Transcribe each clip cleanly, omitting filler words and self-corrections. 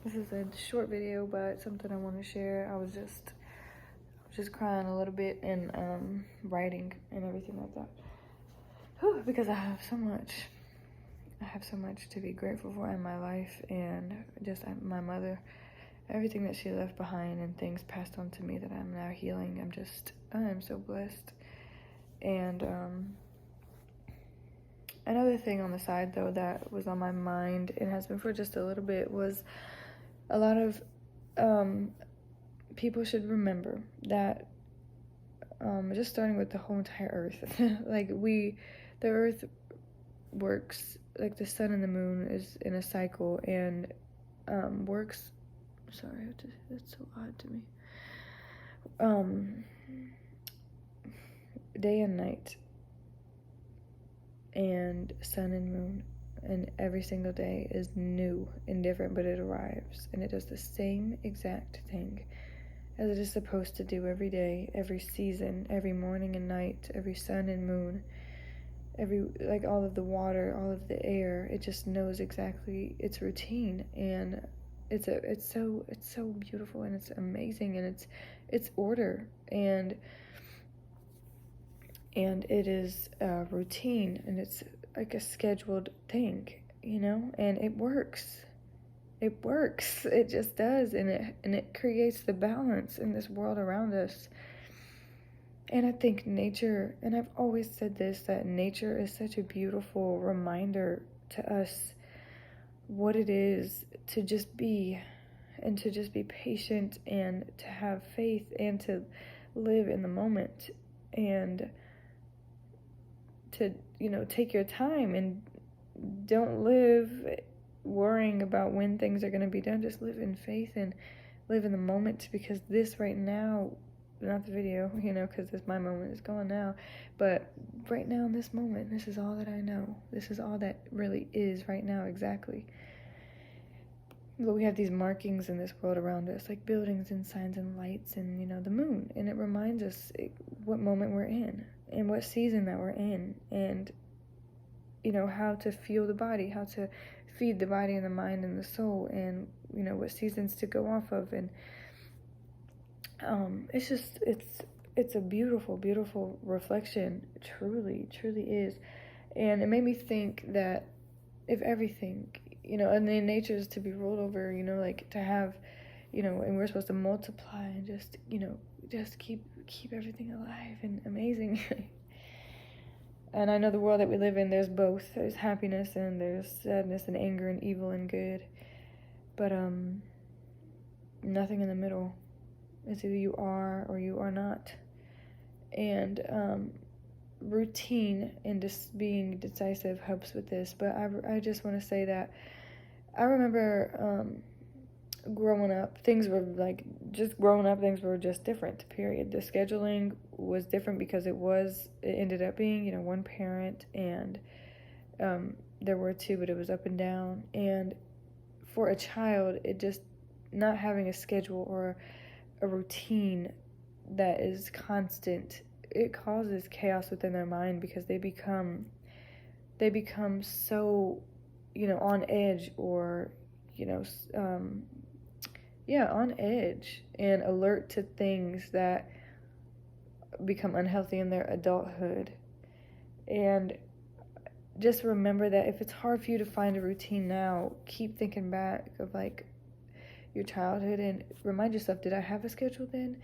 This is a short video, but something I want to share. I was just crying a little bit and writing and everything like that. Whew, because I have so much to be grateful for in my life, and just my mother, everything that she left behind and things passed on to me that I'm now healing. I am so blessed. And another thing on the side though that was on my mind and has been for just a little bit was a lot of people should remember that just starting with the whole entire earth, like the earth works like the sun and the moon is in a cycle and works, sorry, it's so odd to me, day and night and sun and moon, and every single day is new and different, but it arrives and it does the same exact thing as it is supposed to do every day, every season, every morning and night, every sun and moon, like all of the water, all of the air. It just knows exactly its routine, and it's so beautiful, and it's amazing, and it's order, and it is a routine, and it's like a scheduled thing, and it works. It just does, and it creates the balance in this world around us. And I think nature, and I've always said this, that nature is such a beautiful reminder to us what it is to just be, and to just be patient, and to have faith, and to live in the moment, and to, take your time, and don't live worrying about when things are going to be done. Just live in faith and live in the moment, because this right now, not the video, because my moment is gone now, but right now in this moment, this is all that I know. This is all that really is right now, exactly. But we have these markings in this world around us, like buildings and signs and lights and, the moon, and it reminds us what moment we're in and what season that we're in, and how to fuel the body, how to feed the body and the mind and the soul, and what seasons to go off of. And it's a beautiful reflection. Truly is. And it made me think that if everything, and then nature is to be rolled over, like to have, and we're supposed to multiply and just keep everything alive and amazing. And I know the world that we live in, there's both. There's happiness and there's sadness and anger and evil and good. But nothing in the middle. It's either you are or you are not. And routine and just being decisive helps with this. But I just want to say that I remember growing up, things were things were just different, period. The scheduling was different because it ended up being, one parent, and there were two, but it was up and down. And for a child, it just not having a schedule or a routine that is constant, it causes chaos within their mind, because they become so, on edge, or on edge and alert to things that become unhealthy in their adulthood. And just remember that if it's hard for you to find a routine now, keep thinking back of like your childhood and remind yourself, did I have a schedule then?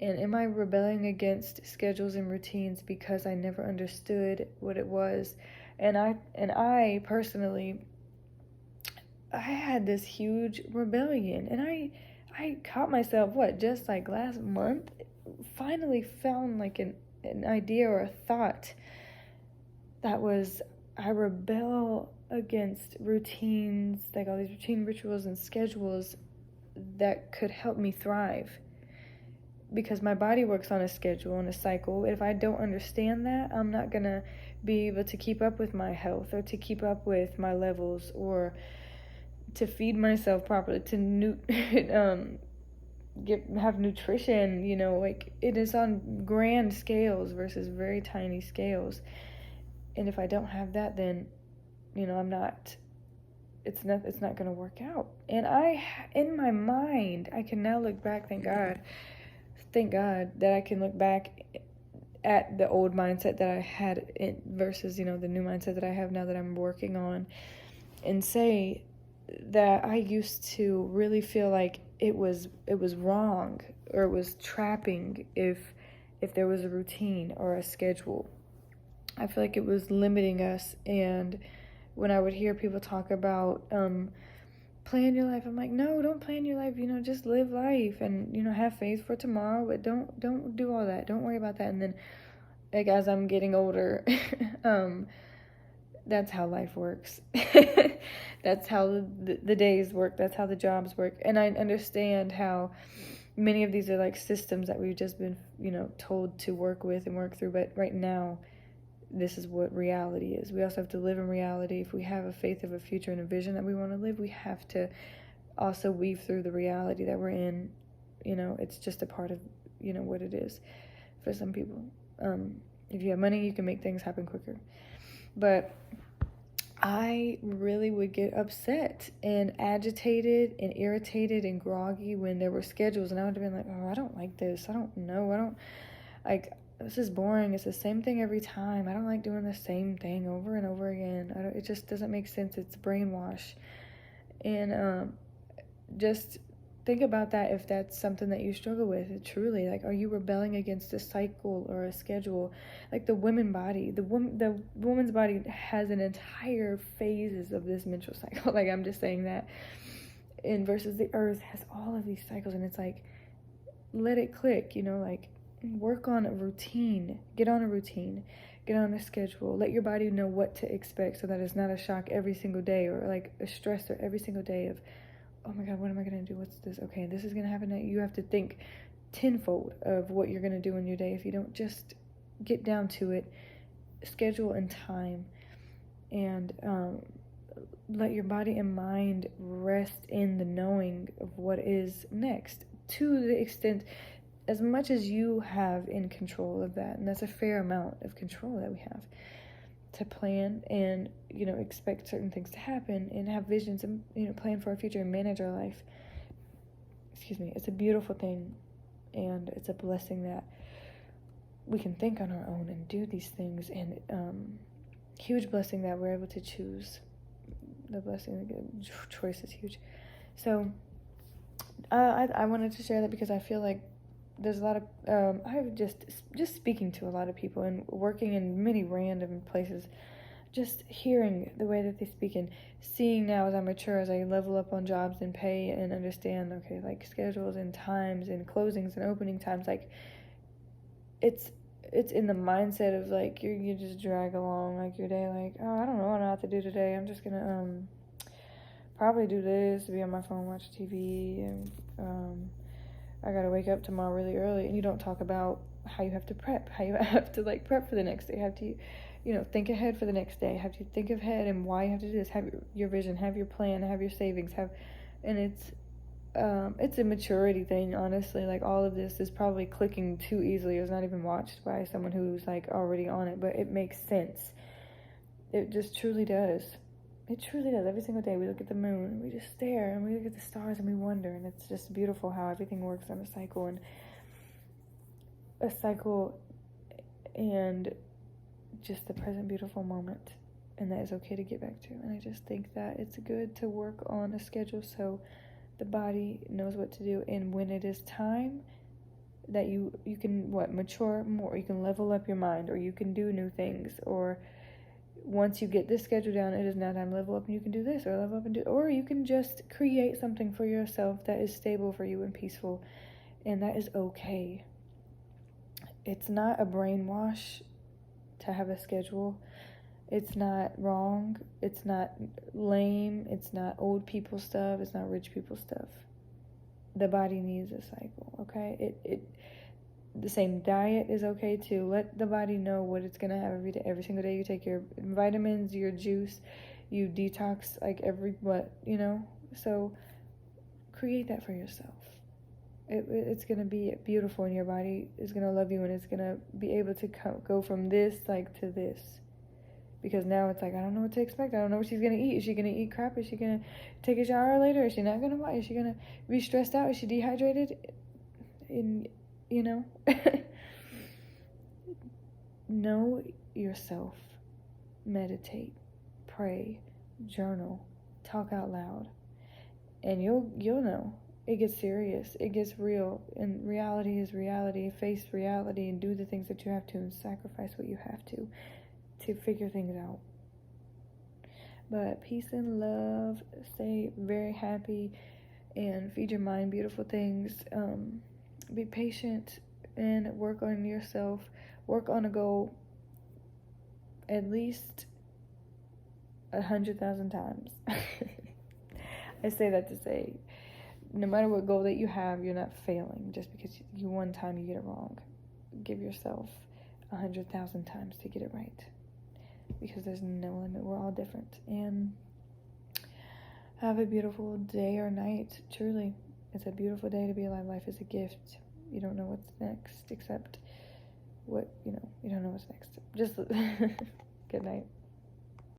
And am I rebelling against schedules and routines because I never understood what it was? And I personally, I had this huge rebellion, and I caught myself, just like last month, finally found like an idea or a thought that was, I rebel against routines, like all these routine rituals and schedules that could help me thrive, because my body works on a schedule and a cycle. If I don't understand that, I'm not gonna be able to keep up with my health, or to keep up with my levels, or to feed myself properly, to have nutrition, like it is on grand scales versus very tiny scales. And if I don't have that, then I'm not it's not going to work out. And in my mind, I can now look back, thank God that I can look back at the old mindset that I had versus, the new mindset that I have now that I'm working on, and say that I used to really feel like it was wrong, or it was trapping if there was a routine or a schedule. I feel like it was limiting us. And when I would hear people talk about plan your life, I'm like, no, don't plan your life, just live life, and have faith for tomorrow, but don't do all that, don't worry about that. And then, like, as I'm getting older, that's how life works. That's how the days work, that's how the jobs work. And I understand how many of these are like systems that we've just been told to work with and work through, but right now this is what reality is. We also have to live in reality. If we have a faith of a future and a vision that we want to live, we have to also weave through the reality that we're in. It's just a part of what it is for some people. If you have money, you can make things happen quicker. But I really would get upset and agitated and irritated and groggy when there were schedules, and I would have been like, oh, I don't like this, I don't know, I don't like, this is boring, it's the same thing every time, I don't like doing the same thing over and over again, it just doesn't make sense, it's brainwash. And just think about that, if that's something that you struggle with. Truly, like, are you rebelling against a cycle or a schedule? Like the woman's body has an entire phases of this menstrual cycle. Like, I'm just saying that. And versus the earth has all of these cycles, and it's like, let it click, like, work on a routine, get on a schedule, let your body know what to expect, so that it's not a shock every single day, or like a stressor every single day of, oh my God, what am I going to do? What's this? Okay, this is going to happen. You have to think tenfold of what you're going to do in your day if you don't just get down to it, schedule and time, and let your body and mind rest in the knowing of what is next, to the extent, as much as you have in control of that. And that's a fair amount of control that we have to plan and expect certain things to happen, and have visions, and plan for our future and manage our life. It's a beautiful thing, and it's a blessing that we can think on our own and do these things, and huge blessing that we're able to choose. The blessing, choice is huge. So I wanted to share that because I feel like there's a lot of I've just speaking to a lot of people and working in many random places, just hearing the way that they speak, and seeing now as I mature, as I level up on jobs and pay and understand, okay, like schedules and times and closings and opening times, like it's in the mindset of like you just drag along like your day, like, oh, I don't know what I have to do today, I'm just gonna probably do this, be on my phone, watch TV, and I gotta wake up tomorrow really early. And you don't talk about how you have to prep, how you have to like prep for the next day, have to think ahead for the next day, have to think ahead and why you have to do this, have your vision, have your plan, have your savings, and it's a maturity thing, honestly. Like, all of this is probably clicking too easily. It was not even watched by someone who's like already on it, but it makes sense. It just truly does. It truly does. Every single day we look at the moon and we just stare, and we look at the stars and we wonder, and it's just beautiful how everything works on a cycle, and just the present beautiful moment, and that is okay to get back to. And I just think that it's good to work on a schedule so the body knows what to do, and when it is time that you can mature more, you can level up your mind, or you can do new things, or once you get this schedule down, it is now time to level up and you can do this, or level up and do, or you can just create something for yourself that is stable for you and peaceful, and that is okay. It's not a brainwash to have a schedule. It's not wrong. It's not lame. It's not old people stuff. It's not rich people stuff. The body needs a cycle, okay? The same diet is okay too. Let the body know what it's gonna have every day. Every single day you take your vitamins, your juice, you detox like so create that for yourself. It's gonna be beautiful, and your body is gonna love you, and it's gonna be able to go from this to this, because now it's like, I don't know what to expect. I don't know what she's gonna eat. Is she gonna eat crap? Is she gonna take a shower later? Is she not gonna? Is she gonna be stressed out? Is she dehydrated? And you know, know yourself. Meditate, pray, journal, talk out loud, and you'll know. It gets serious. It gets real. And reality is reality. Face reality and do the things that you have to and sacrifice what you have to figure things out. But peace and love. Stay very happy and feed your mind beautiful things. Be patient and work on yourself. Work on a goal at least 100,000 times. I say that to say, no matter what goal that you have, you're not failing just because you one time you get it wrong. Give yourself 100,000 times to get it right, because there's no limit. We're all different. And have a beautiful day or night. Truly, it's a beautiful day to be alive. Life is a gift. You don't know what's next, except what, you don't know what's next. Just good night.